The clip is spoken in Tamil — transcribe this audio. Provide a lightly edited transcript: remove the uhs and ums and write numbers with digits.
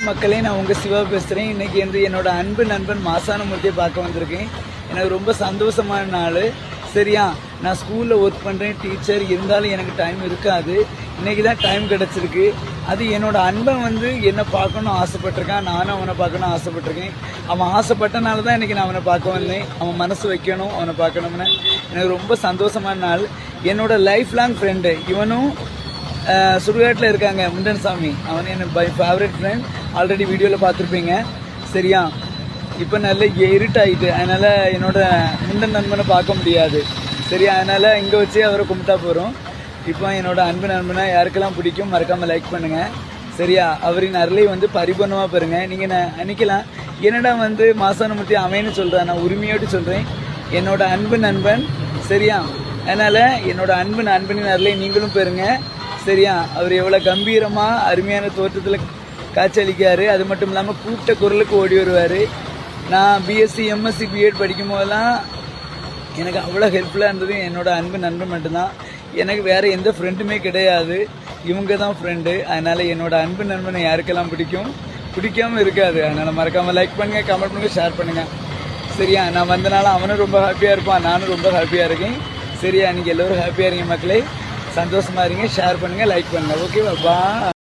மக்களே, நான் உங்கள் சிவா பேசுகிறேன். இன்றைக்கி என்னோட அன்பு நண்பன் மாசானமூர்த்தியை பார்க்க வந்திருக்கேன். எனக்கு ரொம்ப சந்தோஷமான நாள். சரியா, நான் ஸ்கூலில் ஒர்க் பண்ணுறேன், டீச்சர். இருந்தாலும் எனக்கு டைம் இருக்காது. இன்றைக்கி தான் டைம் கிடச்சிருக்கு. அது என்னோட அன்பன் என்னை பார்க்கணும்னு ஆசைப்பட்டிருக்கான். நானும் அவனை பார்க்கணும் ஆசைப்பட்டிருக்கேன். அவன் ஆசைப்பட்டனால தான் இன்றைக்கி நான் அவனை பார்க்க வந்தேன். அவன் மனசு வைக்கணும், அவனை பார்க்கணும்னு. எனக்கு ரொம்ப சந்தோஷமான நாள். என்னோட லைஃப் லாங் ஃப்ரெண்டு இவனும் சுடுகாட்டில் இருக்காங்க, முண்டன் சாமி. அவன் என்ன ஃபேவரட் ஃப்ரெண்ட். ஆல்ரெடி வீடியோவில் பார்த்துருப்பீங்க. சரியா, இப்போ நல்ல இருட்டாயிட்டு, அதனால் என்னோட முண்டன் நண்பனை பார்க்க முடியாது. சரியா, அதனால் இங்கே வச்சு அவரை கும்பிட்டா போகிறோம். இப்போ என்னோட அன்பு நண்பனை யாருக்கெல்லாம் பிடிக்கும் மறக்காமல் லைக் பண்ணுங்கள். சரியா, அவரின் அருளை பரிபூர்ணமாக பெறுங்க. நீங்கள் நினைக்கலாம், என்னடா மாசானமூர்த்தி அமைன்னு சொல்கிறேன். நான் உரிமையோடு சொல்கிறேன், என்னோட அன்பு நண்பன். சரியா, அதனால் என்னோட அன்பனின் அருளை நீங்களும் பெறுங்க. சரியா, அவர் எவ்வளோ கம்பீரமாக அருமையான தோற்றத்தில் காட்சியளிக்காரு. அது மட்டும் இல்லாமல் கூப்பிட்ட குரலுக்கு ஓடி வருவார். நான் பிஎஸ்சி எம்எஸ்சி பிஎட் படிக்கும் போதெல்லாம் எனக்கு அவ்வளோ ஹெல்ப்ஃபுல்லாக இருந்தது என்னோட அன்பு நண்பன் மட்டும்தான். எனக்கு வேறு எந்த ஃப்ரெண்டுமே கிடையாது, இவங்க தான் ஃப்ரெண்டு. அதனால் என்னோட அன்பு நண்பனை யாருக்கெல்லாம் பிடிக்காமல் இருக்காது. அதனால் மறக்காமல் லைக் பண்ணுங்கள், கமெண்ட் பண்ணுங்கள், ஷேர் பண்ணுங்கள். சரியா, நான் வந்தனால அவனும் ரொம்ப ஹாப்பியாக இருப்பான், நானும் ரொம்ப ஹாப்பியாக இருக்கேன். சரியா, நீங்கள் எல்லோரும் ஹாப்பியாக இருங்க மக்களே. சந்தோஷமாக இருங்க. ஷேர் பண்ணுங்கள், லைக் பண்ணுங்கள். ஓகேவா? பா.